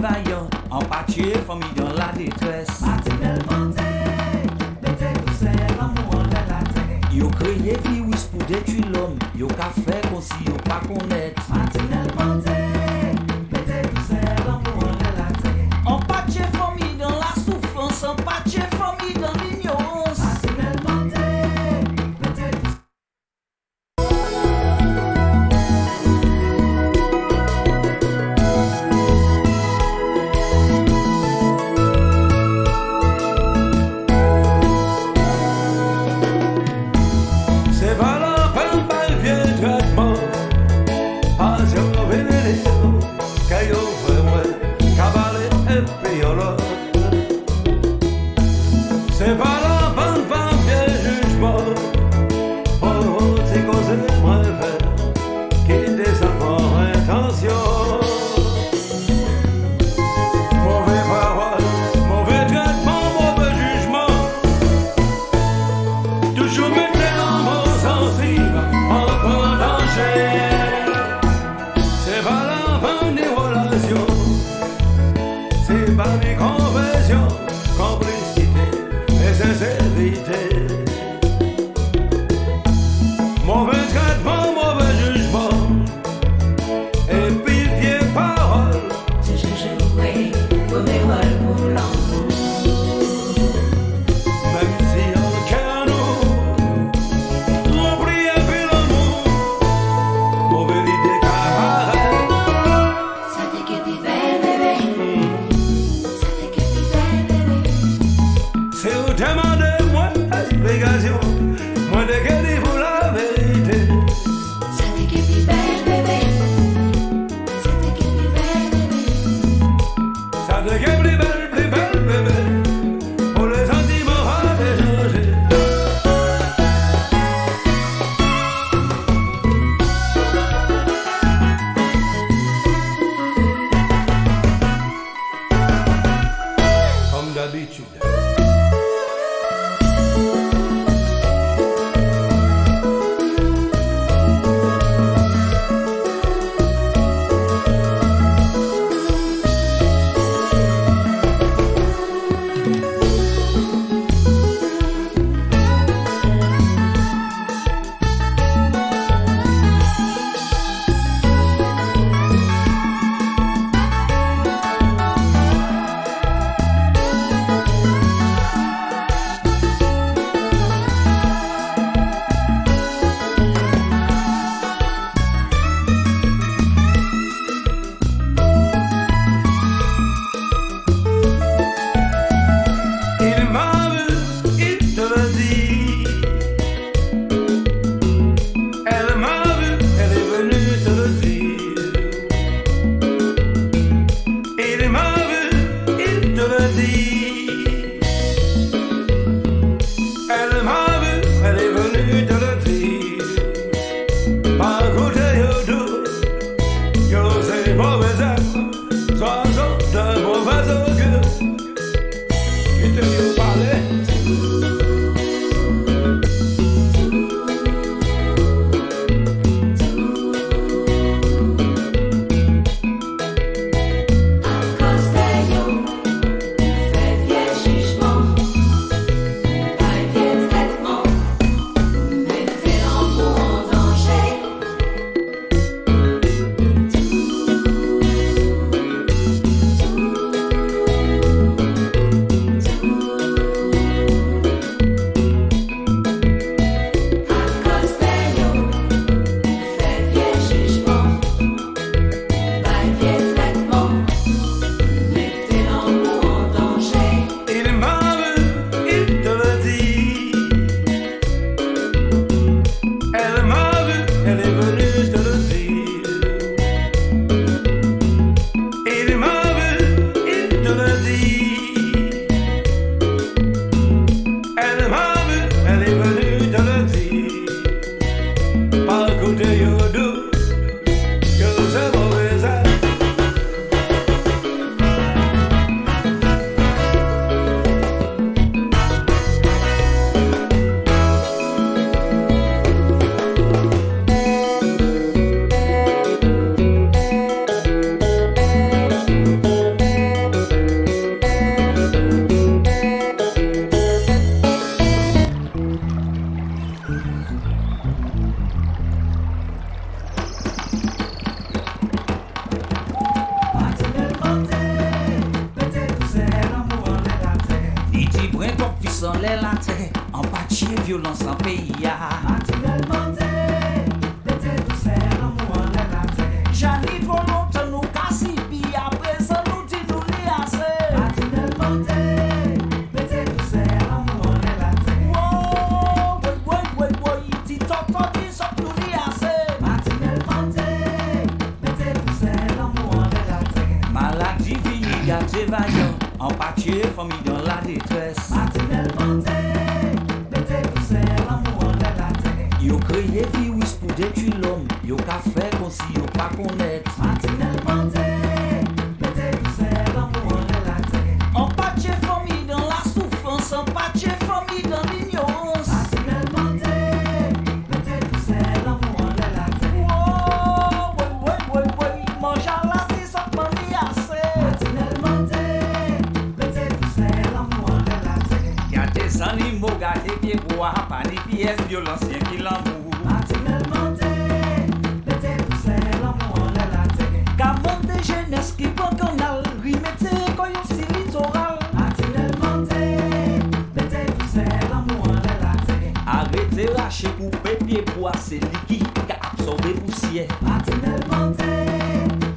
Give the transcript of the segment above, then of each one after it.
Vaillant, en pâtier, famille dans la détresse. Matinelle montée, mettez douceur, l'amour de la terre. Yo créé virus pour détruire l'homme, yo qu'a fait comme si yo pas connaître. Matinelle montée, mettez douceur, l'amour de la terre. En pâtier, famille dans la souffrance, en pâtier, famille dans l'ignorance. Matinelle montée, mettez douceur. C'est pas la bonne femme qui jugement. Oh, c'est cause de moi qui désapprend intention. Mauvais parole, mauvais traitement, mauvais jugement. Toujours mettre en mon sensible, en danger. C'est pas la bonne des relations. C'est pas des conversions, complicité. Sincérité. Mauvais traitement, mauvais jugement. Et puis vieille parole. Je jouais mauvais rôle pour l'amour. Même si en cœur nous, on prie et puis l'amour. Mauvaise idée cabaret. Ça t'est que t'es belle, bébé. Ça t'est que t'es belle, bébé. C'est où demandez-moi l'explication. Moi de que pour la vérité. Ça t'est que t'es belle, bébé. Ça t'est que t'es belle, bébé. Ça te guette plus belle, bébé. Pour les sentiments à échanger. Comme d'habitude. sans les latés, en pâtier, violence en pays. Matinelle montée, l'été douceur, l'amour en les latés. J'arrive trop longtemps, nous cassis, puis après ça, nous dit nous les assez. Matinelle montée, l'été douceur, l'amour en les latés. Oh, oui, dit tonton, dit ça, nous les assez. Matinelle montée, l'été douceur, l'amour en les latés. Maladie, fini, gâté, vaillant, en pâtier, famille dans la détresse. Matinelle montée, l'été douceur, l'amour en les latés. Yo créé virus pour détruire l'homme, yo ka fait comme si yo pas connaître. Matinelle montée, l'été douceur, l'amour en les latés. En pâtier, famille dans la souffrance, en pâtier, famille dans l'ignorance. Matinelle montée, l'été douceur, l'amour en les latés. Oh, oui, mange à la c'est ça m'en est assez. Matinelle montée, l'été douceur, l'amour en les latés. Y'a des animaux gardés qui boivent, pas des pièces violentes qui l'amour. Matinelle montée, l'été douceur, l'amour en les latés. Gamon de jeunesse qui prend canal, remettez quand yon si littoral. Matinelle montée, l'été douceur, l'amour en les latés. Arrêtez lâcher pour pépier pour assez liquide qui absorber poussière. Matinelle montée,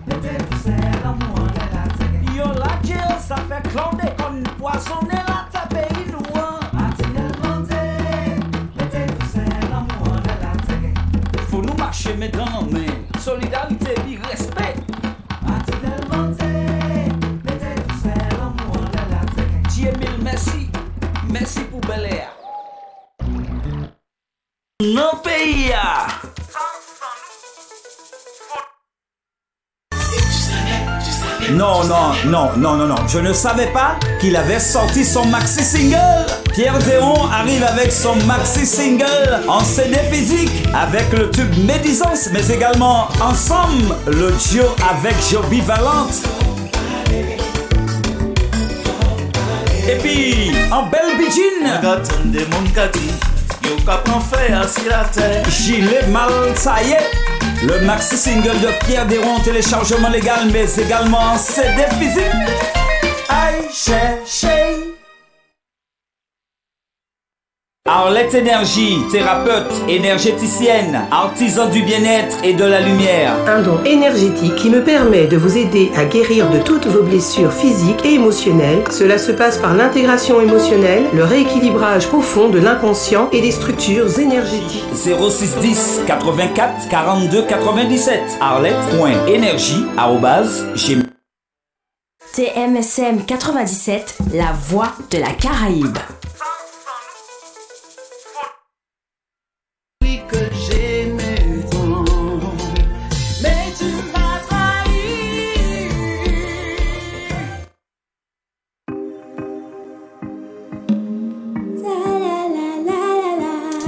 l'été douceur, l'amour en les latés. Yo la jail, ça fait cloner comme poissonner la tête pays noir. Matinelle montée, l'été douceur, l'amour en les latés. Faut nous marcher mais dans nos mains. Solidarité et respect. Matinelle montée, l'été douceur, l'amour en les latés. Dieu mille merci. Merci pour Bel Air. Non pays. Non, je ne savais pas qu'il avait sorti son maxi single. Pierre Déon arrive avec son maxi single en CD physique avec le tube Médisance, mais également ensemble le duo avec Joby Valente. Et puis en belle bidjine, Gilet Malsaye, le maxi single de Pierre Déon, téléchargement légal mais également CD physique. Aïe, chercher. Arlette Énergie, thérapeute, énergéticienne, artisan du bien-être et de la lumière. Un don énergétique qui me permet de vous aider à guérir de toutes vos blessures physiques et émotionnelles. Cela se passe par l'intégration émotionnelle, le rééquilibrage profond de l'inconscient et des structures énergétiques. 0610 84 42 97 arlette.énergie@gmail. TMSM 97, la voix de la Caraïbe. Que j'aimais tant, mais tu m'as trahi.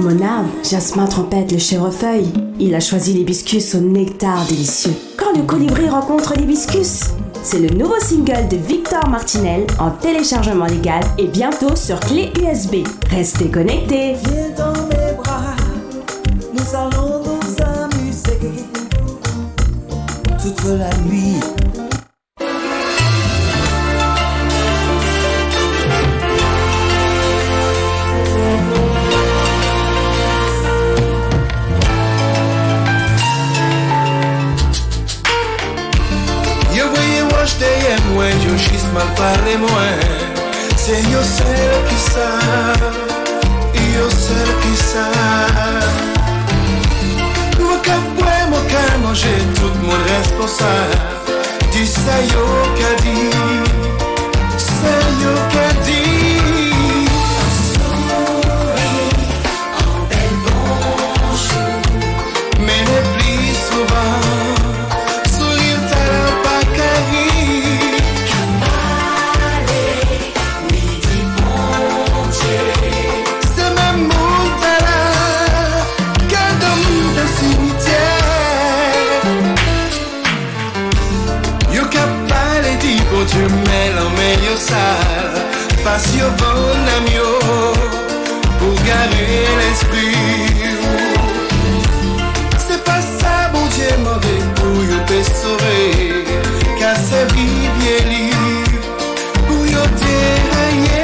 Mon arbre, jasmin, trompette, le chèvrefeuille. Il a choisi l'hibiscus au nectar délicieux. Quand le colibri rencontre l'hibiscus. C'est le nouveau single de Victor Martinel en téléchargement légal et bientôt sur clé USB. Restez connectés. Viens dans mes bras, nous allons nous amuser toute la nuit. When you kiss mal parle moins, c'est yo seul qui savent, yo seul qui savent. Mon capoué, mon cœur, manger tout le monde responsable. Dis ça yo qu'a dit, c'est yo qu'a dit. En belle bonjour. Mais le plus souvent, sourire t'as pas carré. Tu mets la meilleure salle, passe au bon amio pour garer l'esprit. C'est pas ça, bon Dieu, mauvais pour you te sauver, car c'est vivier libre pour you dérailler.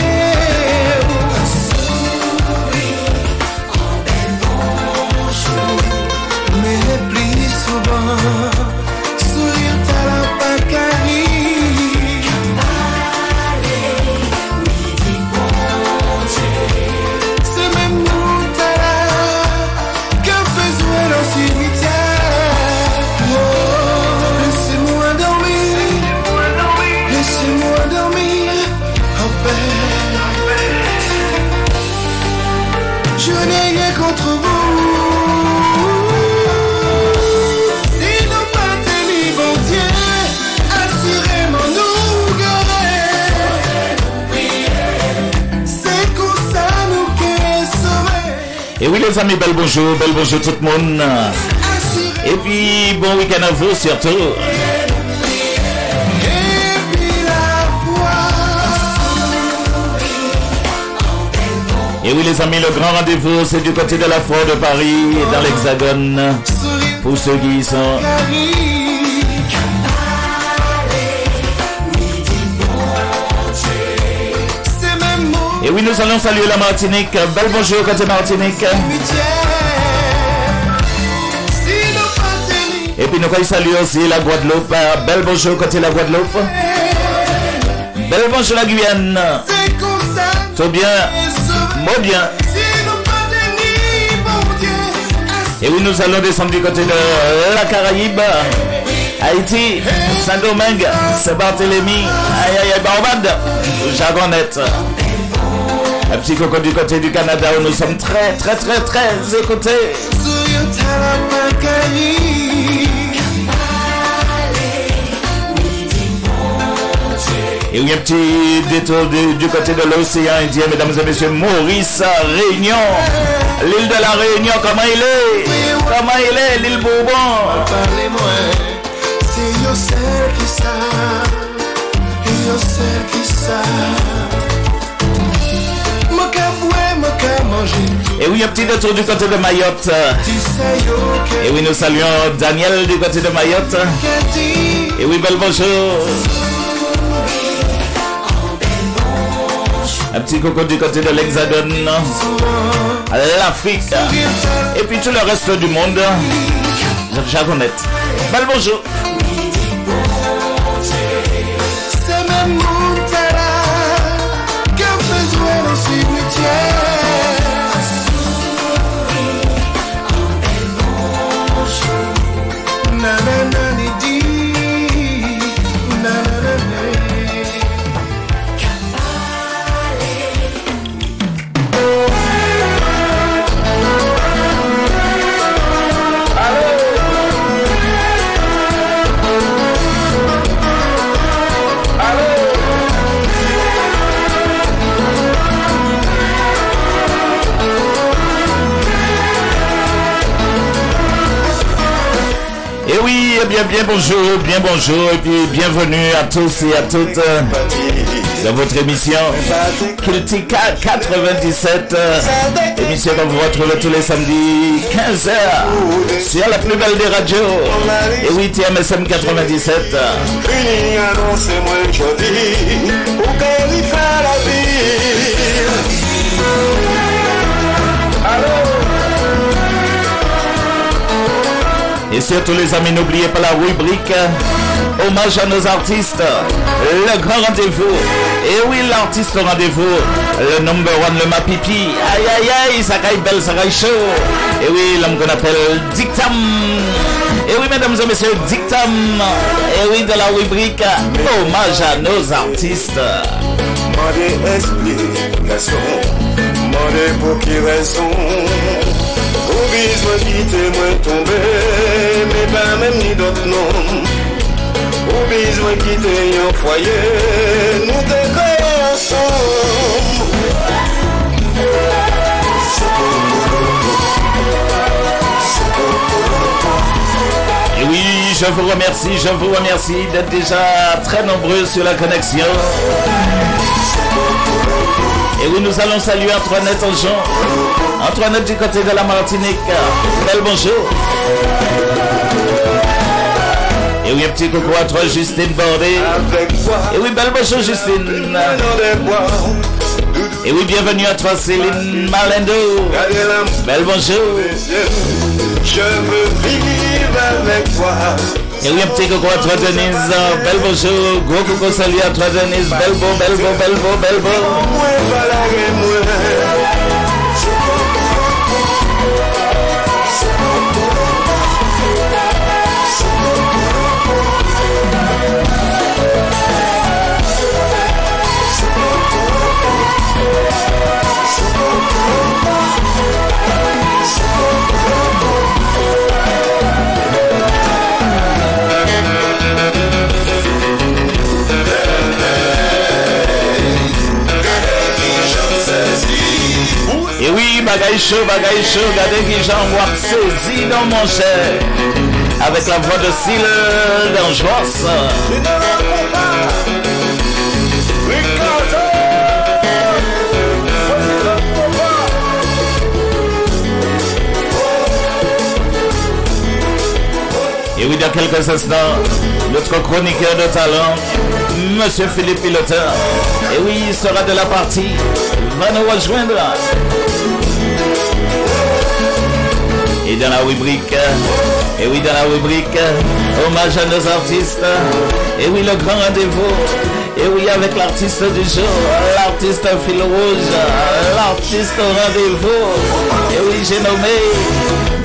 Et oui les amis, bel bonjour tout le monde. Et puis bon week-end à vous surtout. Et oui les amis, le grand rendez-vous c'est du côté de la Foire de Paris, dans l'Hexagone, pour ceux qui y sont. Et oui, nous allons saluer la Martinique. Bel bonjour côté Martinique. Et puis nous allons saluer aussi la Guadeloupe. Bel bonjour côté la Guadeloupe. Bel bonjour la Guyane. Tout bien. Moi bien. Et oui, nous allons descendre du côté de la Caraïbe. Haïti, Saint-Domingue, Saint-Barthélemy, Barbade, Jargonette. Un petit coco du côté du Canada où nous sommes très écoutés. Et oui, un petit détour du côté de l'océan Indien, mesdames et messieurs, Maurice, Réunion. L'île de la Réunion, comment il est? Comment il est, l'île Bourbon? C'est yo seul qui ça. Et oui, un petit détour du côté de Mayotte. Et oui, nous saluons Daniel du côté de Mayotte. Et oui, bel bonjour. Un petit coco du côté de l'Hexagone, l'Afrique. Et puis tout le reste du monde. Jargonette. Bel bonjour. C'est même mon talent que besoin de cimetière. Et oui, bien bonjour, et puis bienvenue à tous et à toutes dans votre émission Kiltika 97, émission qu'on vous retrouve tous les samedis 15h sur la plus belle des radios, et oui, TMSM 97. Et surtout les amis, n'oubliez pas la rubrique hommage à nos artistes, le grand rendez-vous. Et oui, l'artiste rendez-vous, le number one, le Mapipi. Aïe, ça caille belle, ça caille chaud. Et oui, l'homme qu'on appelle Dictam. Et oui, mesdames et messieurs, Dictam. Et oui, de la rubrique hommage à nos artistes. Mande explication, mande pour qui raison. Ou besoin quitter moi tomber, mais pas même ni d'autres noms. Ou besoin quitter un foyer, nous te créons ensemble. Et oui, je vous remercie d'être déjà très nombreux sur la connexion. Et oui, nous allons saluer Antoinette Anjon. Antoinette du côté de la Martinique. Bel bonjour. Et oui, un petit coucou à toi, Justine Bordé. Et oui, bel bonjour, Justine. Et oui, bienvenue à toi, Céline Malendo. Bel bonjour. Je veux vivre avec toi. Et oui, un petit coucou à toi, Denise. Bel bonjour. Gros coucou, salut à toi, Denise. Bel beau. bagaille chaud, regardez qui j'en vois saisi dans mon cher. Avec la voix de Syl Dangerous. Et oui, dans quelques instants, notre chroniqueur de talent, Monsieur Philippe Piloteur. Et oui, il sera de la partie, va nous rejoindre. Et dans la rubrique, hommage à nos artistes. Et oui, le grand rendez-vous. Et oui, avec l'artiste du jour, l'artiste fil rouge, l'artiste au rendez-vous. Et oui, j'ai nommé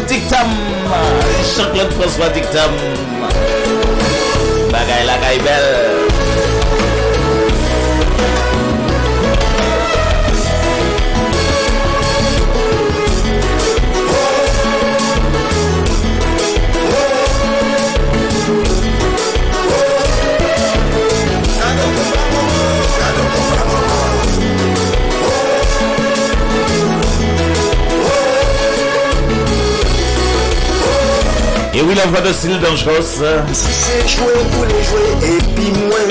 Dictam, Jean-Claude François Dictam. Bagaille la gaille belle. Et oui, la voix de Syl Dangerous. Si c'est jouer pour les jouer et puis moins,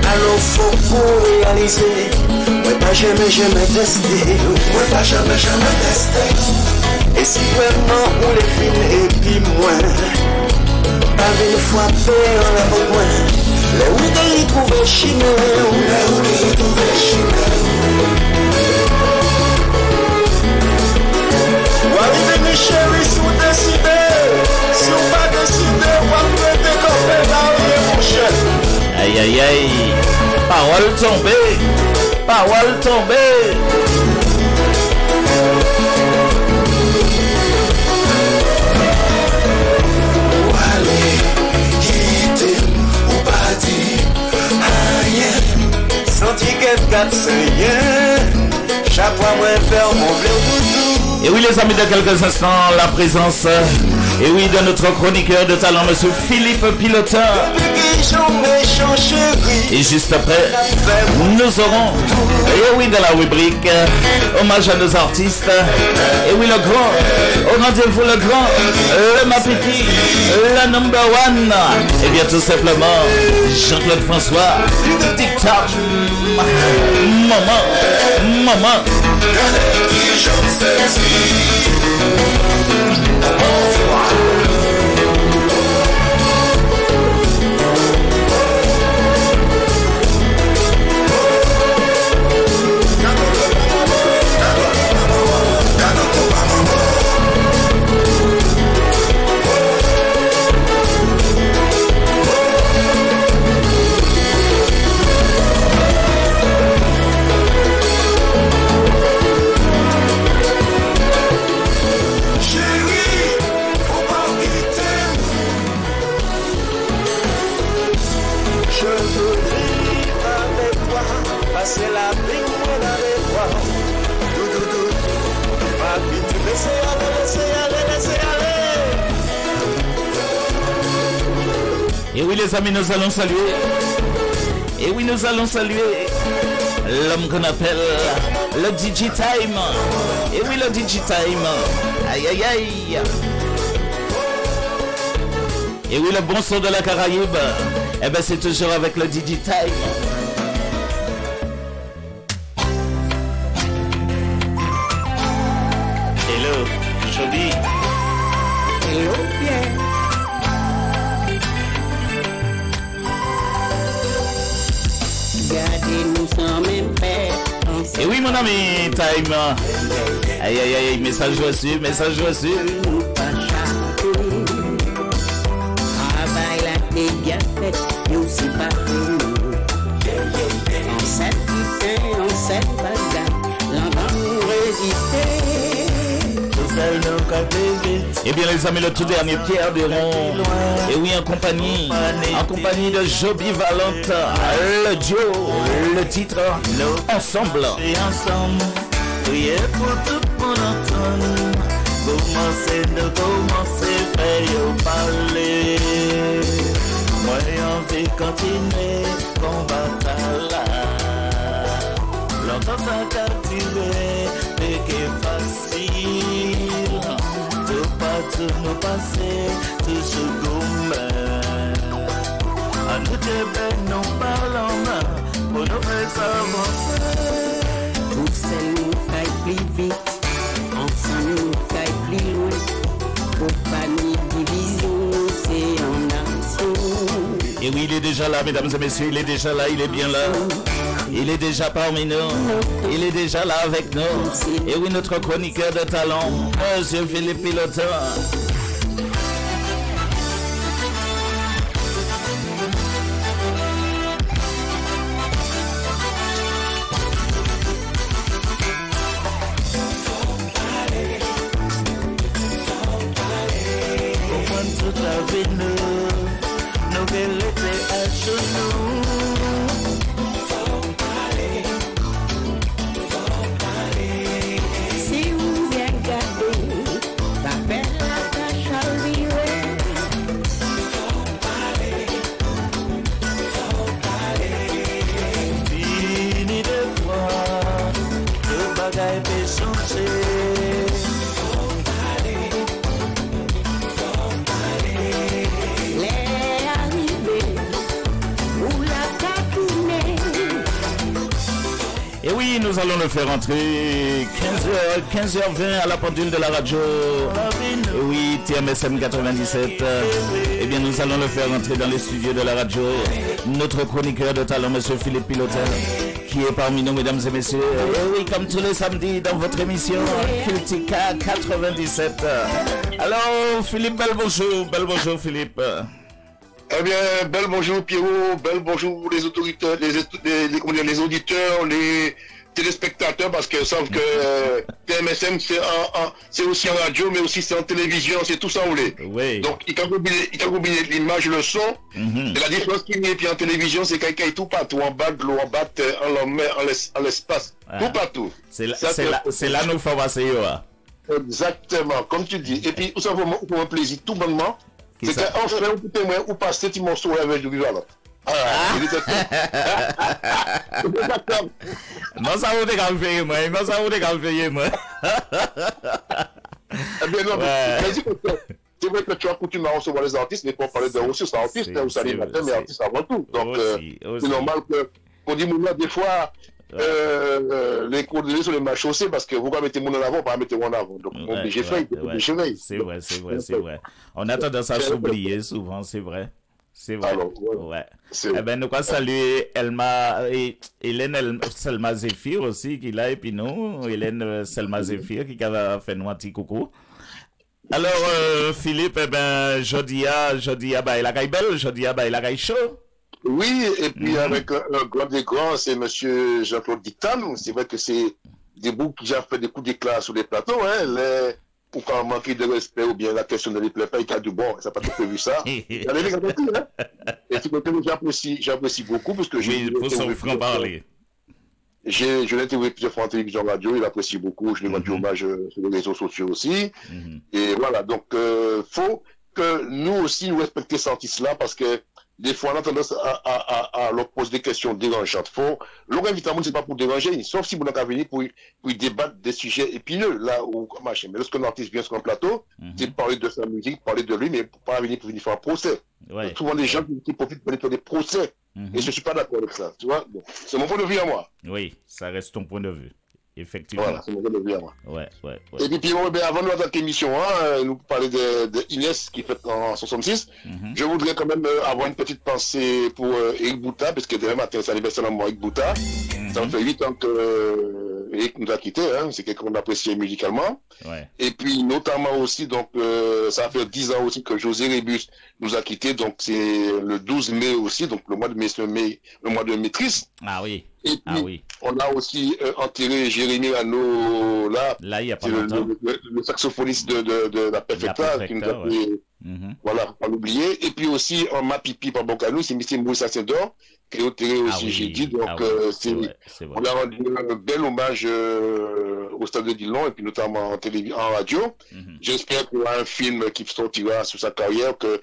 alors faut pour réaliser. Moi pas jamais testé. Et si vraiment on les films et puis moins, pas une fois paix en la moins. Les où ils trouvent chinois, ou arrivez mes chéris si vous décidez. Si on va décider, on va traiter comme là où mon cher. Aïe aïe aïe. Parole tombée. Ou aller, quitter, ou pas dire rien. Senti qu'elle gâte c'est rien. Chaque fois moi faire mon blé au bout. Et oui les amis, de quelques instants, la présence, et oui, de notre chroniqueur de talent, Monsieur Philippe Piloteur. Et juste après, nous aurons, et oui, dans la rubrique, hommage à nos artistes. Et oui, le grand, au rendez-vous le grand, le Mapipi, le number one. Et bien tout simplement, Jean-Claude François, Dictam, maman. C'est la vie qu'on avait quoi. Papi, tu laissez aller. Et oui les amis, nous allons saluer. Et oui, nous allons saluer l'homme qu'on appelle le Digitime. Et oui, le Digitime. Aïe aïe aïe. Et oui, le bon son de la Caraïbe. Eh ben c'est toujours avec le Digitime. Jody. Hello, Pierre. Gardez-nous sans même faire. Et oui, mon ami, time. Aïe, aïe, aïe, message reçu. Nous pas chapeau. Travail la dégâts fait, mais aussi pas nous. En cette putain, en cette bagarre, l'entend nous résister. Eh bien les amis, le tout dernier Pierre Deron. Et oui, en compagnie de Joby Valente, le duo, le titre, ensemble. Et ensemble, priez pour tout mon entendre. Commencez faire parler. Moi j'ai envie de continuer combattre là. longtemps ça captivé, et que facile. Tout partout nous passer, tout ce gourmet. À nous de nous parlons, pour nous faire avancer. Pour celle nous caille plus vite, ensemble nous caille plus loin. Pour pas ni division, c'est en action. Et oui, il est déjà là, mesdames et messieurs, il est déjà là, il est bien là. Il est déjà parmi nous, il est déjà là avec nous. Et oui, notre chroniqueur de talent, Monsieur Philippe Pilotin. Toute la vie nous vérités à genoux. Faut parler. Si vous bien gardez, la belle attache à vivre. Faut parler. Fini de voir, tout bagaille peut changer. Et oui, nous allons le faire entrer 15h20 à la pendule de la radio. Et oui, TMSM 97. Eh bien, nous allons le faire entrer dans les studios de la radio. Notre chroniqueur de talent, Monsieur Philippe Pilotin, qui est parmi nous, mesdames et messieurs. Et oui, comme tous les samedis dans votre émission Cultica 97. Alors, Philippe, bel bonjour Philippe. Eh bien, bel bonjour Pierrot, bel bonjour les autorités, les auditeurs, les téléspectateurs, parce qu'ils savent que TMSM c'est aussi en radio, mais aussi c'est en télévision, c'est tout ça où les. Oui. Donc il can combiner l'image, le son. Et la différence qu'il y a puis en télévision, c'est quelqu'un est tout partout, en bas de l'eau, en bas en l'espace, tout partout. C'est là nous faut passer. Exactement, comme tu dis. Et puis, vous savez, pour un plaisir, tout bonnement. C'est qu'un frère ou témoin ou passer petit morceau avec du rival. Non, ça vous dégager, moi. Non, ça vous dégager, moi. Eh bien, non, c'est vrai que tu as coutume à recevoir les artistes, mais pour parler de ressources artistes, vous savez, mais artistes avant tout. Donc, c'est normal que, qu'on dit, des fois, les coordonnées sur les matchs chaussés parce que vous mettez mon en avant, pas mettez en avant. Donc, obligé fait, c'est vrai. On a tendance à s'oublier souvent, c'est vrai. C'est vrai. Alors, ouais. Eh ben, nous allons saluer Hélène Selma Zéphir aussi, qui est là, et puis nous, Hélène Selma Zéphir, qui a fait nous un petit coucou. Alors, Philippe, eh ben, Jodia, bah, il a belle, Jodia, bah, il a chaud. Oui, et puis avec un grand des grands, c'est monsieur Jean-Claude Dictam. C'est vrai que c'est des bouts qui ont fait des coups d'éclat sur les plateaux, hein, pourquoi manquer de respect ou bien la question de les plaît pas, il a du bon, ça n'a pas tout prévu ça. Et j'apprécie beaucoup parce que pour son franc parler. Je l'ai interviewé plusieurs fois en télévision radio, il apprécie beaucoup, je lui rends du hommage sur les réseaux sociaux aussi. Et voilà, donc faut que nous aussi nous respections ces artistes-là parce que des fois on a tendance à leur poser des questions dérangeantes. Leur invitation, c'est pas pour déranger, sauf si vous n'avez qu'à venir pour débattre des sujets épineux, là où machin. Mais lorsqu'un artiste vient sur un plateau, c'est parler de sa musique, parler de lui, mais pour pas venir pour venir faire un procès. Ouais. Souvent les gens qui profitent pour faire des procès. Et je suis pas d'accord avec ça, tu vois. Bon, c'est mon point de vue à moi. Oui, ça reste ton point de vue. Effectivement. Voilà, c'est mon point de vue à moi. Ouais. Et puis, avant de notre émission, nous parler de Inès qui fait en 66, je voudrais quand même avoir une petite pensée pour Eric Bouta, parce que demain matin, c'est l'anniversaire de Eric Bouta. Ça fait 8 ans que Eric nous a quittés, hein. C'est quelqu'un qu'on apprécie musicalement. Ouais. Et puis, notamment aussi, donc, ça fait 10 ans aussi que José Rébus nous a quittés, donc c'est le 12 mai aussi, donc le mois de mai, le mois de maîtrise. Ah oui. Et puis, on a aussi enterré Jérémy Hano, là il y a pas longtemps. Le saxophoniste de la Perfecta, qui nous a fait, voilà, pas l'oublier. Et puis aussi, en Mapipi, par Bocanou, c'est M. Moussa Saint-Dor, qui est enterré aussi jeudi. Donc, on a rendu un bel hommage au stade de Dillon, et puis notamment en radio. J'espère qu'il y aura un film qui sortira sur sa carrière, que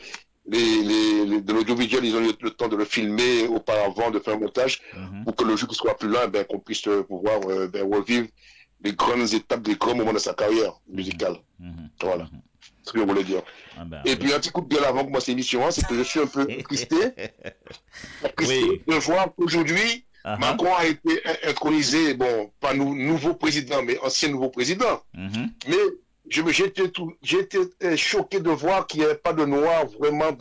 de l'audiovisuel, ils ont eu le temps de le filmer auparavant, de faire un montage, pour que le jour qui soit plus loin, ben, qu'on puisse pouvoir revivre les grandes étapes, des grands moments de sa carrière musicale. Voilà. C'est ce que je voulais dire. Ah ben, et puis un petit coup de gueule avant que moi cette émission, c'est que je suis un peu attristé de voir qu'aujourd'hui, Macron a été intronisé, bon, pas nouveau président, mais ancien nouveau président. Mais j'ai été choqué de voir qu'il n'y avait pas de noir vraiment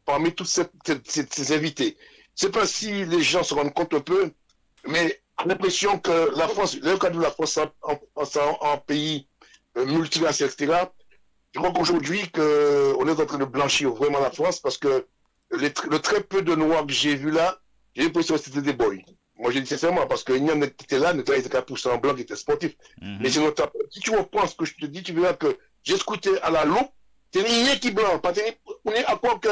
parmi tous ces invités. C'est pas si les gens se rendent compte un peu, mais l'impression que la France, le cas de la France en pays multiracial, etc., je crois qu'aujourd'hui, on est en train de blanchir vraiment la France parce que le très peu de noirs que j'ai vu là, j'ai l'impression que c'était des boys. Moi, je dis sincèrement, parce qu'il y en a qui étaient là, il était qu'à pousser en blanc, qui était sportif. Mais si tu reprends ce que je te dis, tu verras que j'ai scruté à la loupe, t'es rien qui blanc, on est à quoi que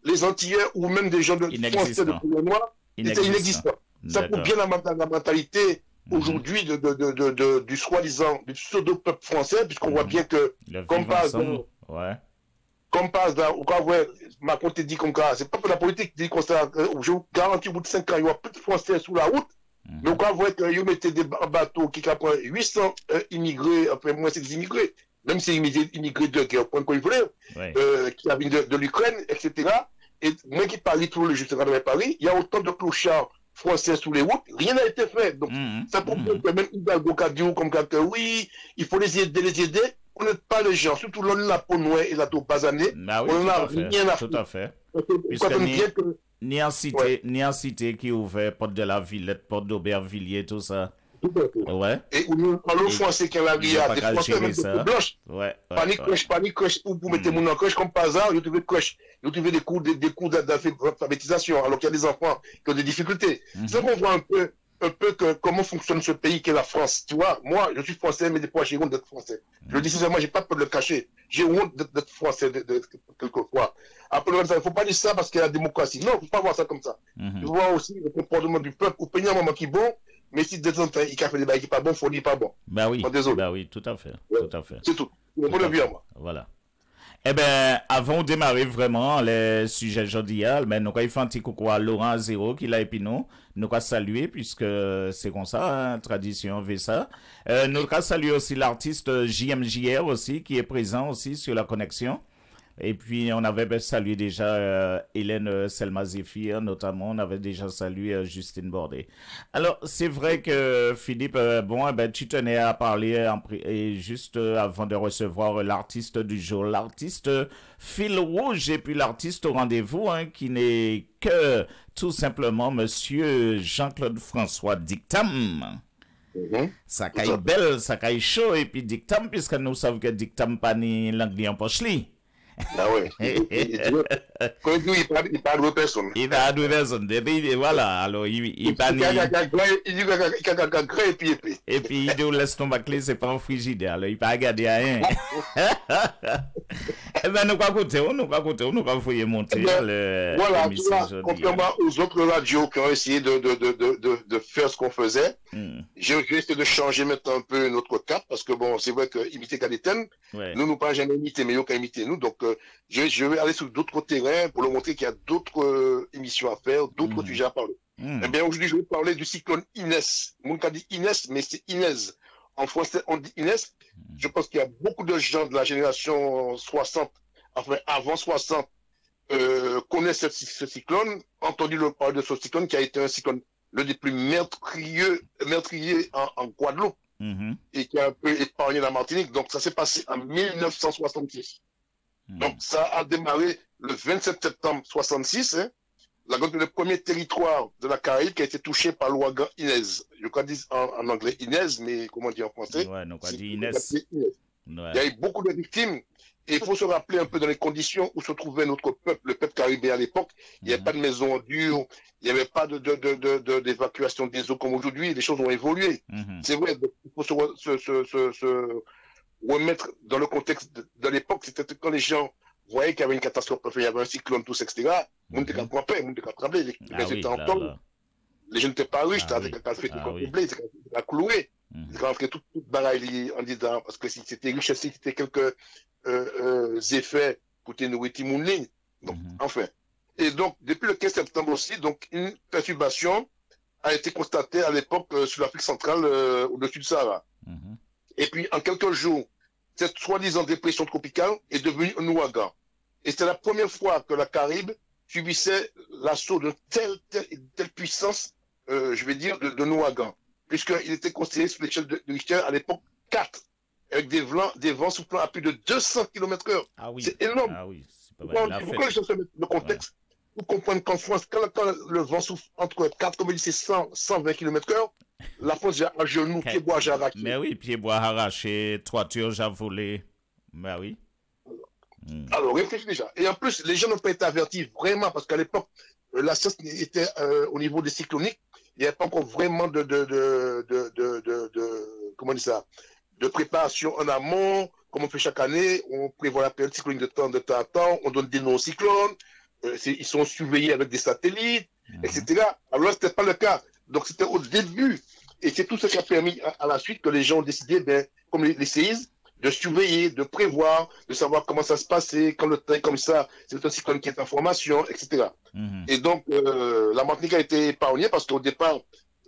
les Antillais ou même des gens de français de couleur noire, c'était inexistant. Ça prouve bien la mentalité aujourd'hui du soi-disant, du pseudo-peuple français, puisqu'on voit bien que, comme par hasard, ou quand Macron te dit comme ça, c'est pas pour la politique, dit comme ça, je vous garantis, au bout de 5 ans, il y aura plus de Français sous la route, mais quand vous voyez qu'ils mettent des bateaux qui captent 800 immigrés, enfin, moi c'est des immigrés, même si c'est immigrés de guerre, point qu'on voulait, qui viennent de l'Ukraine, etc. Et moi qui parie tout le juste de Paris, il y a autant de clochards français sous les routes, rien n'a été fait. Donc, ça prouve que même Hidalgo qui a dit comme quelqu'un, oui, il faut les aider. On n'aide pas les gens, surtout l'on la peau noire et la taux basanée. Bah oui, on n'a rien à faire. Tout à fait. Ni en cité qui ouvert porte de la Villette, porte d'Aubervilliers, tout ça. Tout à fait. Ouais. Et le français qui a la ria, des français même de blanche. Panique crèche, pour mettre mon en crèche comme par hasard, ils ont trouvé crèche. Ils ont trouvé des cours d'alphabétisation, alors qu'il y a des enfants qui ont des difficultés. C'est qu'on voit un peu comment fonctionne ce pays qu'est la France. Tu vois, moi, je suis français, mais des fois, j'ai honte d'être français. Je le dis sincèrement, j'ai pas peur de le cacher. J'ai honte d'être français, quelquefois. Après, il ne faut pas dire ça parce qu'il y a la démocratie. Non, il ne faut pas voir ça comme ça. Il faut voir aussi le comportement du peuple. Au pays, il y a un moment qui est bon, mais si de temps en temps, il a fait des bails qui sont pas bons, il faut dire pas bon. Bah oui. Désolé. Bah oui, tout à fait. Tout à fait. C'est tout. C'est mon avis à moi. Voilà. Eh ben, avant de démarrer vraiment les sujets aujourd'hui, mais nous avons fait un petit coucou à Laurent Zéro qui l'a épi nous avons salué puisque c'est comme ça, hein, tradition veut ça. Nous avons salué aussi l'artiste JMJR aussi qui est présent aussi sur la connexion. Et puis, on avait salué déjà Hélène Selma Zéphir, notamment, on avait déjà salué Justine Bordet. Alors, c'est vrai que, Philippe, tu tenais à parler et juste avant de recevoir l'artiste du jour, l'artiste fil rouge et puis l'artiste au rendez-vous, hein, qui n'est que tout simplement Monsieur Jean-Claude François Dictam. Ça caille belle, ça caille chaud, et puis Dictam, puisque nous savons que Dictam pas ni l'anglais en poche li. Ah ouais. Quand il parle de personne. Il parle de personne. Voilà. Alors, il parle. Il dit qu'il a gras et puis épais. Et puis, il dit, laisse tomber clé, c'est pas un frigidaire. Alors, il pas regarder à rien. Eh ben, nous pas écouter, nous pas fouiller monter. Voilà, tu vois, contrairement aux autres radios qui ont essayé de faire ce qu'on faisait, j'ai essayé de changer maintenant un peu notre cap, parce que bon, c'est vrai que imiter Kadeten, nous pas jamais imité, mais aucun imité nous, donc je vais aller sur d'autres terrains pour leur montrer qu'il y a d'autres émissions à faire, d'autres sujets à parler. Eh bien, aujourd'hui, je vais parler du cyclone Inès. Mon cas dit Inès, mais c'est Inès. En français, on dit Inès. Je pense qu'il y a beaucoup de gens de la génération 60, enfin avant 60, connaissent ce cyclone, entendu le parler de ce cyclone qui a été un cyclone l'un des plus meurtriers en Guadeloupe et qui a un peu épargné la Martinique. Donc ça s'est passé en 1966. Donc ça a démarré le 27 septembre 66. Le premier territoire de la Caraïbe qui a été touché par l'ouragan Inès. Je crois dire en anglais Inès, mais comment dire en français? Ouais, donc on dit Inès. Il y a eu beaucoup de victimes. Et il faut se rappeler un peu dans les conditions où se trouvait notre peuple, le peuple caribéen à l'époque. Il n'y avait pas de maison en dur, il n'y avait pas d'évacuation des eaux comme aujourd'hui. Les choses ont évolué. C'est vrai, il faut se remettre dans le contexte de l'époque. C'était quand les gens voyaient qu'il y avait une catastrophe, il y avait un cyclone, tout ça, etc. Moun te ka trapper, moun te ka trapper, les étaient en tombe. Les gens n'étaient pas riches, t'avais qu'à fait tout complet, c'est qu'à clouer. C'est qu'à faire tout bagaille en disant, parce que si c'était riche, si c'était quelques effets pour te nourrir Timoun ligne. Donc, Enfin. Et donc, depuis le 15 septembre aussi, donc, une perturbation a été constatée à l'époque sur l'Afrique centrale, au-dessus du Sahara. Et puis, en quelques jours, cette soi-disant dépression tropicale est devenue un ouragan. Et c'est la première fois que la Caraïbe subissait l'assaut de telle puissance, je vais dire, de ouragan. Puisqu'il était considéré sur l'échelle de Richter à l'époque 4, avec des vents soufflant à plus de 200 km/h. Ah oui. C'est énorme. Ah oui, c'est pas mal. Pourquoi les gens se mettent le contexte pour comprendre qu'en France, quand le vent souffle entre 4, comme il dit, c'est 120 km/h, la France est à genoux, pieds-bois j'ai arraché. Mais oui, pieds-bois arrachés, toiture j'ai volé. Mais oui. Alors, réfléchis déjà. Et en plus, les gens n'ont pas été avertis vraiment, parce qu'à l'époque, la science était au niveau des cycloniques, il n'y avait pas encore vraiment comment on dit ça, de préparation en amont, comme on fait chaque année, on prévoit la période cyclonique de temps à temps, on donne des noms aux cyclones, ils sont surveillés avec des satellites, etc. Alors, c'était pas le cas. Donc, c'était au début. Et c'est tout ce qui a permis à la suite que les gens ont décidé, comme les séismes, de surveiller, de prévoir, de savoir comment ça se passait, quand le temps est comme ça, c'est un cyclone qui est en formation, etc. Et donc, la Martinique a été épargnée parce qu'au départ,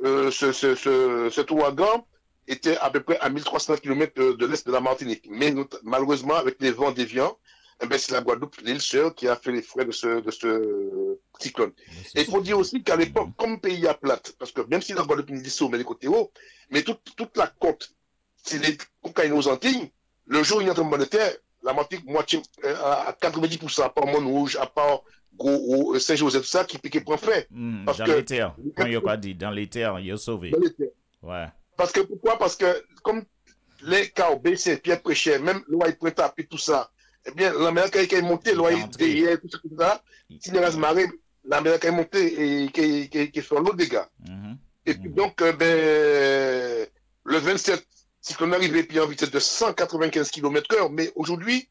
cet ouragan était à peu près à 1300 km de l'est de la Martinique. Mais malheureusement, avec les vents déviants, c'est la Guadeloupe, l'île Sœur, qui a fait les frais de ce cyclone. Et il faut dire aussi qu'à l'époque, comme pays à plate, parce que même si la Guadeloupe est dissous, mais les côtés hauts, mais toute la côte, c'est les Cocaïnes aux Antilles, le jour où il y a un tremblement de terre, la Martinique, moitié, à 90%, à part Montrouge, à part Gros, Saint-Joseph, tout ça, qui prend fait. Dans les terres, comme il a dit, dans les terres, il est sauvé. Dans les terres. Ouais. Parce que, pourquoi? Parce que, comme les cas BC, Pierre Préchet, même l'Oaï Printemps, et tout ça, eh bien, l'Amérique qui est montée, l'Oaï derrière, tout ça, si les marées, l'Amérique est montée et qui fait l'autre dégâts. Et puis, donc, le 27, si on arrivait puis en vitesse de 195 km/h, mais aujourd'hui,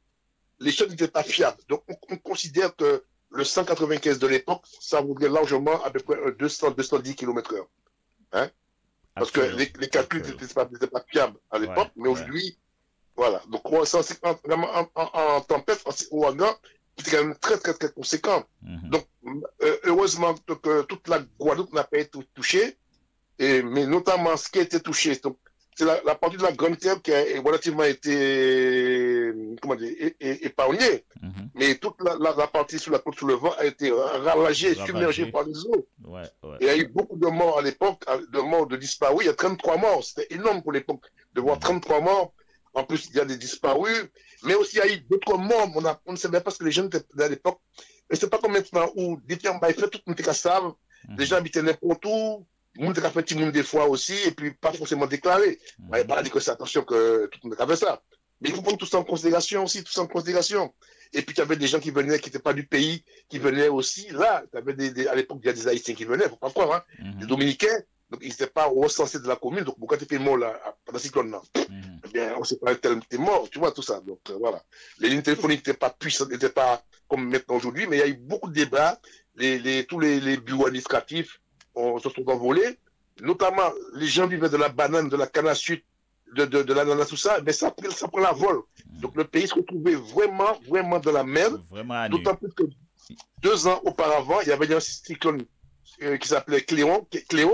les choses n'étaient pas fiables. Donc, on considère que le 195 de l'époque, ça voudrait largement à peu près 210 km/h. Hein? Parce que les calculs n'étaient pas fiables à l'époque, mais aujourd'hui, voilà. Donc, vraiment en tempête, en ouragan, c'était quand même très conséquent. Donc, heureusement que toute la Guadeloupe n'a pas été touchée, mais notamment ce qui a été touché, donc, c'est la partie de la Grande Terre qui a relativement été, épargnée. Mais toute la partie sur la côte, sous le vent, a été ravagée, submergée par les eaux. Et il y a eu beaucoup de morts à l'époque, de disparus. Il y a 33 morts. C'était énorme pour l'époque de voir 33 morts. En plus, il y a des disparus. Mais aussi, il y a eu d'autres morts. On ne savait pas ce que les gens étaient à l'époque. Mais c'est pas comme maintenant où des temps, il fait tout le monde savent. Les gens habitaient n'importe où. Le monde a fait petit monde des fois aussi, et puis pas forcément déclaré. Il n'y a pas dit que c'est attention que tout le monde a fait ça. Mais il faut prendre tout ça en considération aussi, tout ça en considération. Et puis, il y avait des gens qui venaient, qui n'étaient pas du pays, qui venaient aussi. Là, à l'époque, il y a des Haïtiens qui venaient, faut pas croire, hein. Des Dominicains. Donc, ils n'étaient pas recensés de la commune. Donc, quand tu fais mort, là, pendant le cyclone, là, eh bien, on ne sait pas tel t'es mort, tu vois, tout ça. Donc, voilà. Les lignes téléphoniques n'étaient pas puissantes, n'étaient pas comme maintenant aujourd'hui, mais il y a eu beaucoup de débats. Tous les bureaux administratifs, se sont envolés, notamment les gens vivaient de la banane, de la canne à sucre, de l'ananas, tout ça, mais ça prend la vol. Donc le pays se retrouvait vraiment dans la merde. D'autant plus que 2 ans auparavant, il y avait un cyclone qui s'appelait Cléo,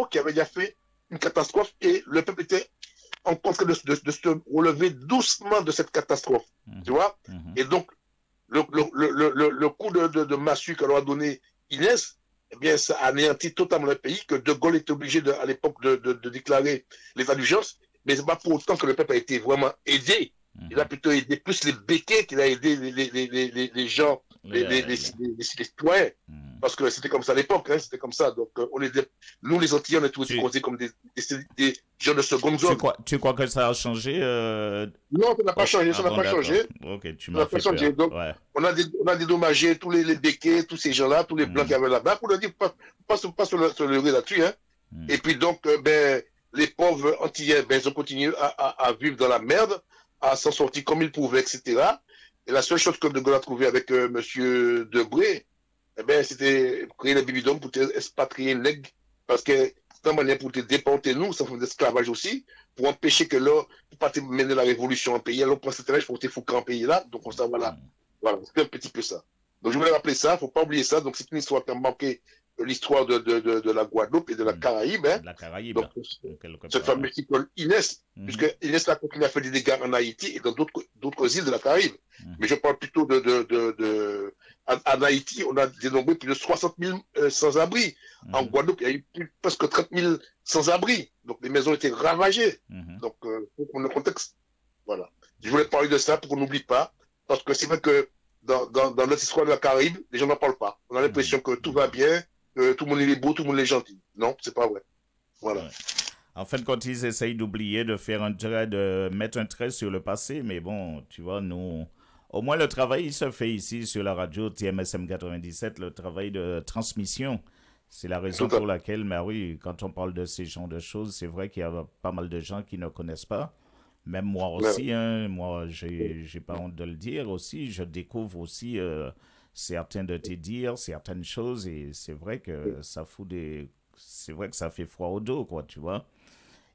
qui avait déjà fait une catastrophe et le peuple était en train de se relever doucement de cette catastrophe. Tu vois? Et donc, le coup de massue qu'elle a donné Inès, eh bien, ça a anéanti totalement le pays, que De Gaulle était obligé à l'époque de déclarer l'état d'urgence, mais c'est pas pour autant que le peuple a été vraiment aidé. Il a plutôt aidé plus les béquets qu'il a aidé les gens, les citoyens. Parce que c'était comme ça à l'époque, hein, c'était comme ça. Donc, nous, les Antillais, on est tous considérés comme des gens de seconde zone. Tu crois que ça a changé Non, ça n'a pas changé, ça n'a pas changé. Ok, tu m'as fait peur. Donc, on a dédommagé tous les béquets, tous ces gens-là, tous les blancs qui avaient là-bas, pour leur dire, pas se leurrer là-dessus, hein. Et puis, donc, les pauvres Antillais, ils ont continué à vivre dans la merde, à s'en sortir comme ils pouvaient, etc. Et la seule chose que De Gaulle a trouvé avec monsieur Debré, c'était créer les bibidons pour expatrier les nègres, parce que c'est une manière pour te déporter nous, ça fait de l'esclavage aussi, pour empêcher que là, pour pas te mener la révolution en pays, alors pour cet âge, pour te foutre en pays là, donc on s'en voilà. Voilà, c'était un petit peu ça. Donc je voulais rappeler ça, faut pas oublier ça. Donc c'est une histoire qui a marqué l'histoire de la Guadeloupe et de la Caraïbe. Hein. La Caraïbe. Donc, ce fameux cyclone Inès, puisque Inès a continué à faire des dégâts en Haïti et dans d'autres îles de la Caraïbe. Mais je parle plutôt en Haïti, on a dénombré plus de 60 000 sans-abri. En Guadeloupe, il y a eu presque 30 000 sans-abri. Donc les maisons étaient ravagées. Donc pour qu'on ait le contexte, voilà. Je voulais parler de ça pour qu'on n'oublie pas, parce que c'est vrai que dans notre histoire de la Caraïbe, les gens n'en parlent pas. On a l'impression que tout va bien, que tout le monde est beau, tout le monde est gentil. Non, c'est pas vrai. Voilà. Ouais. En fait, quand ils essayent d'oublier, de faire un trait, de mettre un trait sur le passé, mais bon, tu vois, nous, au moins le travail, il se fait ici sur la radio TMSM 97, le travail de transmission. C'est la raison pour laquelle, mais oui, quand on parle de ces genres de choses, c'est vrai qu'il y a pas mal de gens qui ne connaissent pas. Même moi aussi, hein, moi, j'ai pas honte de le dire aussi, je découvre aussi certains de tes dires, certaines choses, et c'est vrai que ça c'est vrai que ça fait froid au dos, quoi, tu vois.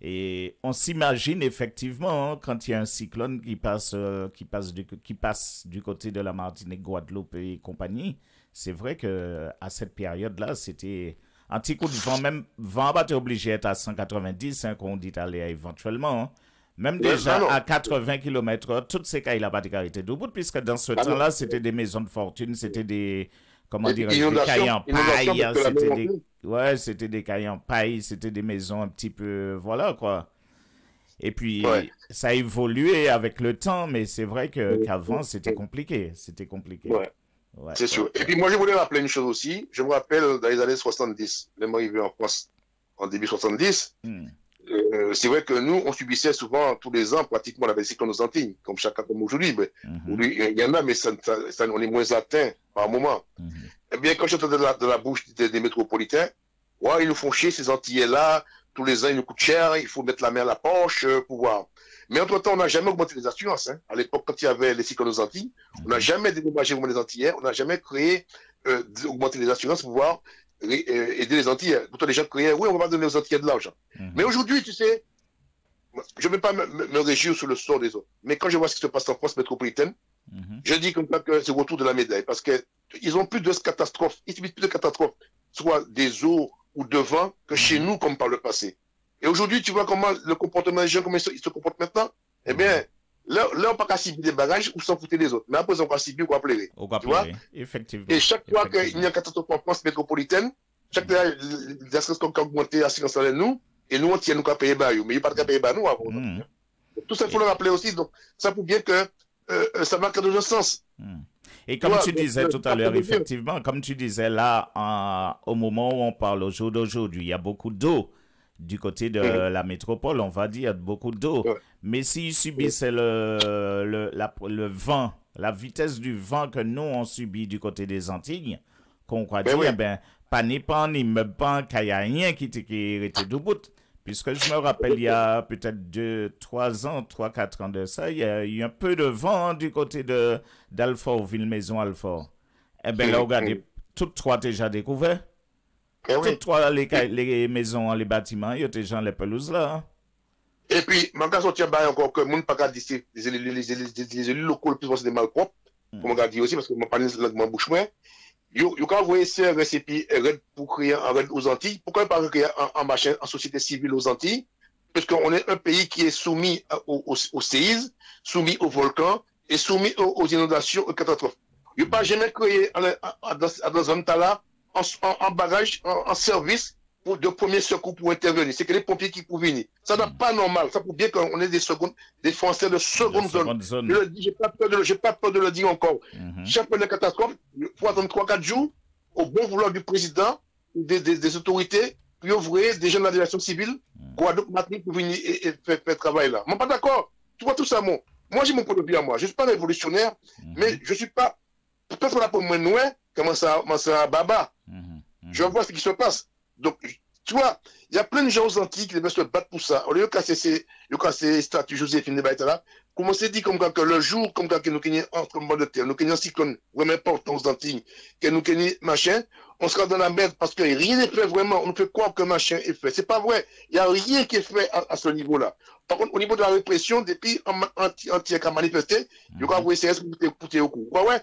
Et on s'imagine effectivement, hein, quand il y a un cyclone qui passe du côté de la Martinique, Guadeloupe et compagnie, c'est vrai que à cette période-là, c'était un petit coup de vent, même vent, bah, t'es obligé d'être à 190, hein, qu'on dit aller éventuellement, hein. Même déjà à 80 km/h, toutes ces cas, il n'a pas été debout, puisque dans ce temps-là, c'était des maisons de fortune, c'était des, comment dire, des cailles en paille, c'était des cailles en paille, c'était des maisons un petit peu, voilà, quoi. Et puis, ça a évolué avec le temps, mais c'est vrai qu'avant, c'était compliqué, Ouais, c'est sûr. Et puis moi, je voulais rappeler une chose aussi. Je me rappelle dans les années 70, même arrivé en France en début 70, c'est vrai que nous, on subissait souvent tous les ans pratiquement la cyclone aux Antilles, comme chacun comme aujourd'hui. Il y en a, mais on est moins atteint par moment. Eh bien, quand j'entends de la bouche des métropolitains, ouais, ils nous font chier ces Antillais-là, tous les ans ils nous coûtent cher, il faut mettre la main à la poche pour voir. Mais entre-temps, on n'a jamais augmenté les assurances. Hein. À l'époque, quand il y avait les cyclones aux Antilles, on n'a jamais dédommagé les Antillais, on n'a jamais créé augmenter les assurances pour pouvoir aider les Antillais. Pourtant, les gens criaient, oui, on va pas donner aux Antillais de l'argent. Mais aujourd'hui, tu sais, je ne vais pas me réjouir sur le sort des autres. Mais quand je vois ce qui se passe en France métropolitaine, je dis comme ça que c'est le retour de la médaille. Parce qu'ils ont plus de catastrophes, ils subissent plus de catastrophes, soit des eaux ou de vent, que chez nous, comme par le passé. Et aujourd'hui, tu vois comment le comportement des gens, comment ils se comportent maintenant. Eh bien, là, on n'a pas qu'à cibler des bagages ou s'en foutre des autres. Mais après, on va cibler ou quoi pleurer. Tu vois? Effectivement. Et chaque fois qu'il y a une catastrophe en France métropolitaine, chaque fois, les assurances ont augmenté l'assurance à nous, et nous, on tient nous qu'à payer bas, mais il n'y a pas de qu'à payer bas nous avant. Tout ça, il faut le rappeler aussi. Donc, ça prouve bien que ça va dans le sens. Et comme tu disais tout à l'heure, effectivement, comme tu disais là, au moment où on parle au jour d'aujourd'hui, il y a beaucoup d'eau du côté de la métropole, on va dire, beaucoup d'eau. Mais s'ils subissaient le vent, la vitesse du vent que nous, on subit du côté des Antilles, qu'on croit dire, pas ni pan, ni me pan, qu'il n'y a rien qui était debout. Puisque je me rappelle, il y a peut-être 3-4 ans de ça, il y a eu un peu de vent du côté d'Alfort, Ville-Maison-Alfort. Eh bien, là, regardez, toutes trois déjà découvertes. Toutes trois, les maisons, les bâtiments, il y a déjà les pelouses là. Hein. Et puis, je vais sortir encore que moun pas qu'à dire les élus locaux, le plus souvent, c'est des malpropres. Comme on a dit aussi, parce que je parle de la bouche moins. Yo quand vous voyez ces récipients pour créer un raid aux Antilles, pourquoi pas créer en société civile aux Antilles? Parce qu'on est un pays qui est soumis au séisme, soumis aux volcans et soumis aux inondations, aux catastrophes. Yo pas jamais créé dans un tas là, en bagage, en service de premier secours pour intervenir. C'est que les pompiers qui peuvent venir. Ça n'est pas normal. Ça prouve bien qu'on est des Français de seconde zone. Je le dis, j'ai pas peur de le dire encore. Chaque fois une catastrophe, il faut attendre 3-4 jours au bon vouloir du président ou des autorités pour ouvrir des gens de l'aviation civile, Guadeloupe, Martinique pour venir et faire travail là. Moi, pas d'accord. Tu vois tout ça, moi j'ai mon point de vue à moi. Je suis pas révolutionnaire, mais je suis pas, peut-être là pour moi, comment ça, baba. Je vois ce qui se passe. Donc, tu vois, il y a plein de gens aux Antilles qui devaient se battre pour ça. Au lieu de casser statut Joséphine de Baïtala, comme on s'est dit, comme que le jour, comme que nous gagnons entre le de terre, nous gagnons un cyclone vraiment important aux Antilles, que nous gagnons machin, on sera dans la merde parce que rien n'est fait vraiment. On nous fait croire que machin est fait. C'est pas vrai. Il n'y a rien qui est fait à ce niveau-là. Par contre, au niveau de la répression, depuis anti qui a manifesté, il y aura CRS pour au coup. Ouais.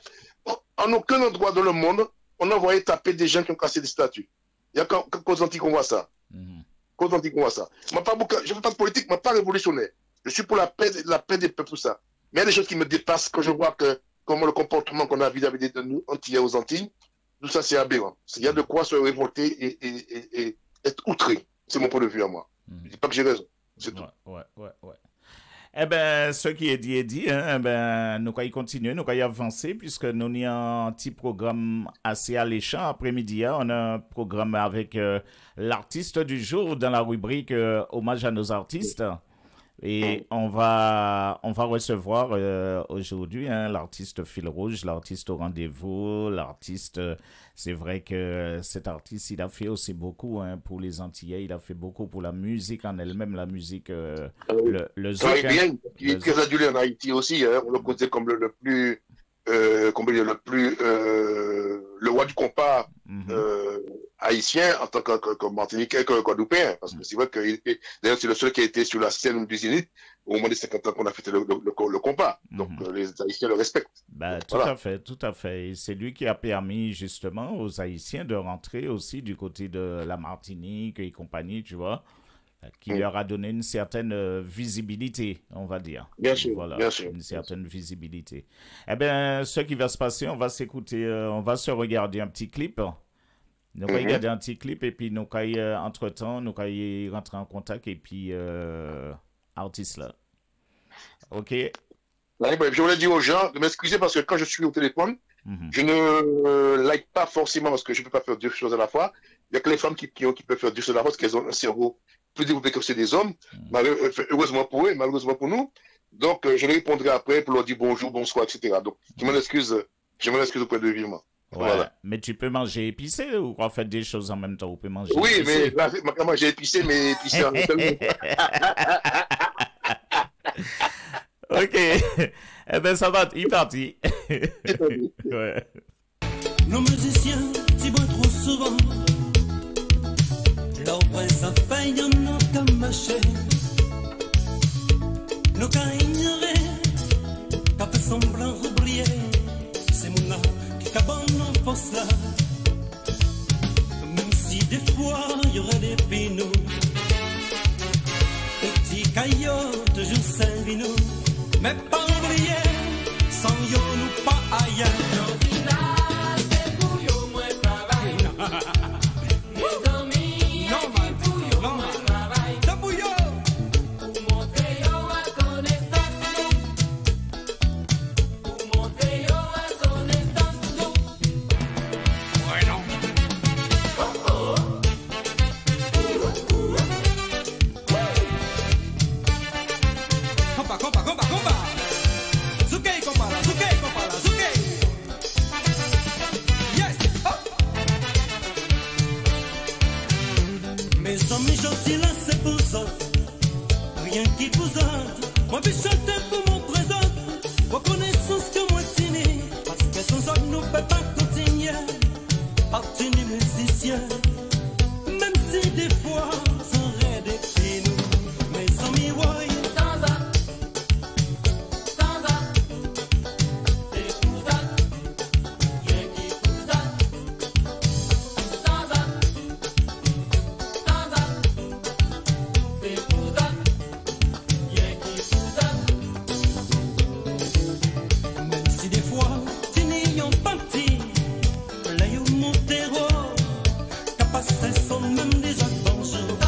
en aucun endroit dans le monde, on a envoyé taper des gens qui ont cassé des statues. Il y a qu'aux Antilles qu'on voit ça. Qu'aux Antilles qu'on voit ça. Je ne fais pas de politique, je ne suis pas révolutionnaire. Je suis pour la paix des peuples, tout ça. Mais il y a des choses qui me dépassent quand je vois comment le comportement qu'on a vis-à-vis de nous, Antillais aux Antilles, tout ça c'est aberrant. Il y a de quoi se révolter et être outré. C'est mon point de vue à moi. Je ne dis pas que j'ai raison. C'est tout. Ouais. Eh bien, ce qui est dit, hein, eh ben, nous allons continuer, nous allons avancer, puisque nous avons un petit programme assez alléchant. Après-midi, on a un programme avec l'artiste du jour dans la rubrique Hommage à nos artistes. Et on va recevoir aujourd'hui l'artiste fil rouge, l'artiste au rendez-vous, l'artiste, c'est vrai que cet artiste, il a fait aussi beaucoup pour les Antillais, il a fait beaucoup pour la musique en elle-même, la musique, le zouk. Il est très adulé en Haïti aussi, hein, on le connaît comme le roi du compas haïtien en tant que Martiniquais, que Guadeloupéen, parce que c'est vrai que d'ailleurs c'est le seul qui a été sur la scène du Zénith au moment des 50 ans qu'on a fait le compas, donc les Haïtiens le respectent. Ben, tout à fait, et c'est lui qui a permis justement aux Haïtiens de rentrer aussi du côté de la Martinique et compagnie, tu vois, qui leur a donné une certaine visibilité, on va dire. Bien sûr, voilà, bien sûr. Une certaine visibilité. Eh bien, ce qui va se passer, on va s'écouter, on va se regarder un petit clip. Nous allons regarder un petit clip et puis nous allons, entre-temps, nous allons rentrer en contact et puis artiste là. OK? Je voulais dire aux gens de m'excuser parce que quand je suis au téléphone, je ne like pas forcément parce que je ne peux pas faire deux choses à la fois. Il n'y a que les femmes qui peuvent faire deux choses à la fois parce qu'elles ont un cerveau plus développé que ceux des hommes. Heureusement pour eux et malheureusement pour nous. Donc, je les répondrai après pour leur dire bonjour, bonsoir, etc. Donc, je m'en excuse auprès de vivement. Ouais, voilà. Mais tu peux manger épicé ou en fait des choses en même temps? On peut manger oui, épicé. Mais là, j'ai épicé, mais épicé en même temps. OK. Eh bien, ça va, il est parti. Ouais. Nos musiciens, si bon trop souvent, leur vrai ça fait y'en a qu'à mâcher. Nos cas ignorés, qu'à fait semblant oublier, c'est mon âme qui cabane en force là. Même si des fois y aurait des pinous, petits caillots toujours servinos, mais pas oublier, sans yo nous pas ailleurs. Son même des adventures.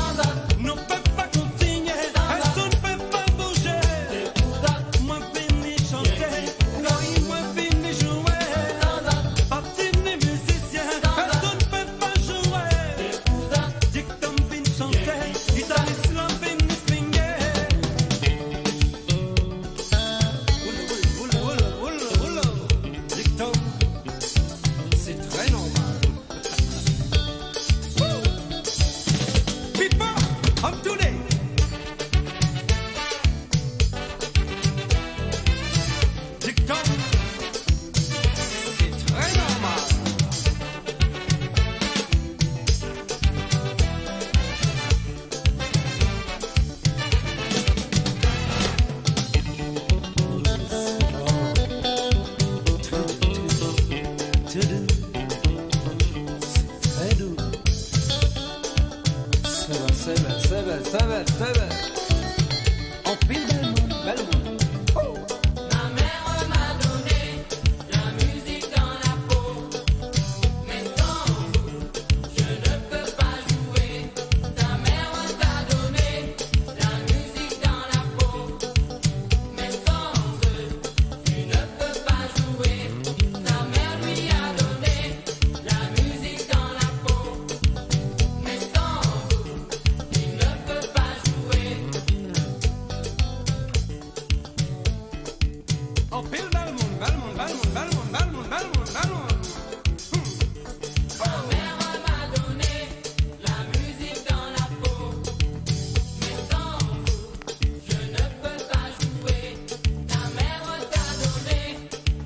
En pile bel monde, bel monde, bel monde, bel monde, bel monde, bel monde, bel monde. Ma mère m'a donné la musique dans la peau, mais sans vous, je ne peux pas jouer. Ta mère t'a donné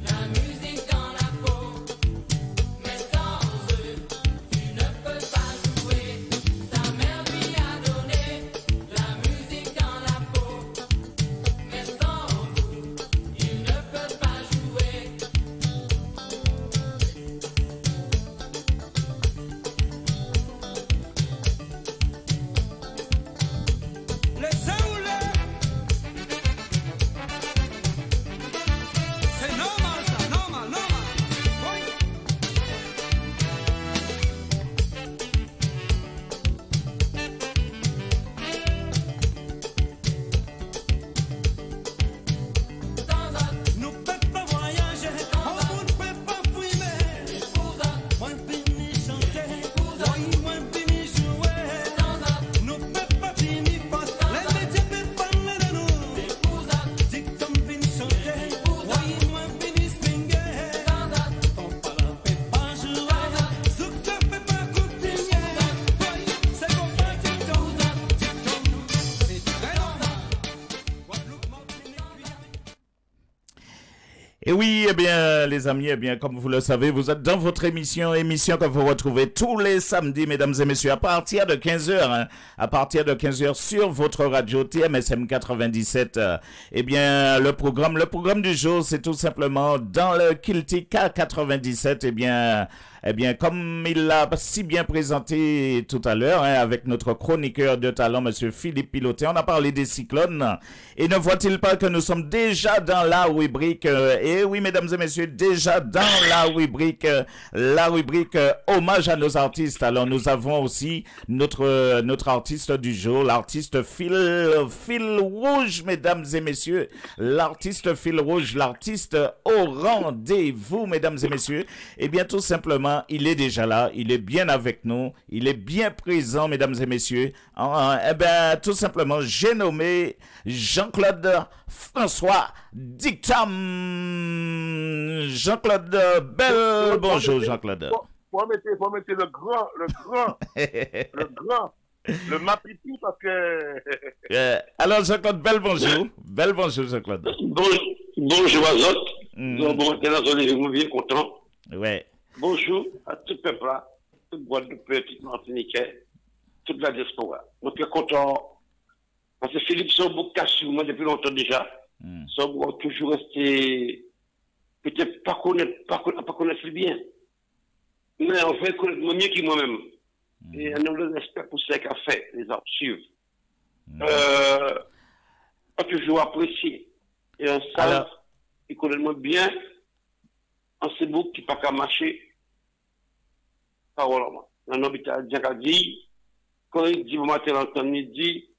la musique dans la peau, mais sans eux, tu ne peux pas jouer. Ta mère lui a donné la musique dans la peau, mais sans vous, il ne peut pas jouer. Les aoulés, c'est normal ça, normal, normal. Oui. Nous ne pouvons pas voyager, on ne peut pas fumer. Moi fini chanter, moi fini jouer. Nous ne pouvons pas finir face, les métiers peuvent parler de nous. Dis comme fini chanter, moi fini swinguer. Ton parent peut pas jouer, ce que tu peux pas continuer. C'est qu'on va tic-tom, c'est très normal. Guadeloupe, Martinique, Guyane. Et oui, eh bien, les amis, eh bien, comme vous le savez, vous êtes dans votre émission que vous retrouvez tous les samedis, mesdames et messieurs, à partir de 15h, hein, à partir de 15h sur votre radio TMSM 97. Eh bien, le programme du jour, c'est tout simplement dans le Kilti K97, eh bien, comme il l'a si bien présenté tout à l'heure, hein, avec notre chroniqueur de talent, monsieur Philippe Piloté, on a parlé des cyclones. Et ne voit-il pas que nous sommes déjà dans la rubrique, et oui, mesdames et messieurs, déjà dans la rubrique hommage à nos artistes. Alors, nous avons aussi notre artiste du jour, l'artiste fil rouge, mesdames et messieurs, l'artiste fil rouge, l'artiste au rendez-vous, mesdames et messieurs. Eh bien, tout simplement, il est déjà là, il est bien avec nous, il est bien présent, mesdames et messieurs. Eh bien, tout simplement, j'ai nommé Jean-Claude François Dictam. Jean-Claude Bell. Bonjour, Jean-Claude. Faut mettre le grand, le mapipi parce que... alors, Jean-Claude Bell, bonjour. Bell, bonjour, Jean-Claude. Bonjour à autres. Bon, je suis bien content. Ouais. Bonjour à tout le peuple là, toute Guadeloupe, toute Martinique, toute la diaspora. Je suis très content parce que Philippe Sombourg casse moi depuis longtemps déjà. Sombourg a toujours resté, peut-être pas connaître bien, mais en fait connaître mieux que moi-même. Et un de respect pour ce qu'a fait, les archives. A toujours apprécié. Et un sage, il connaît moins bien. En ce bout qui pas qu'à marcher, parole moi. Un homme qui a dit, quand il dit au matin, il dit,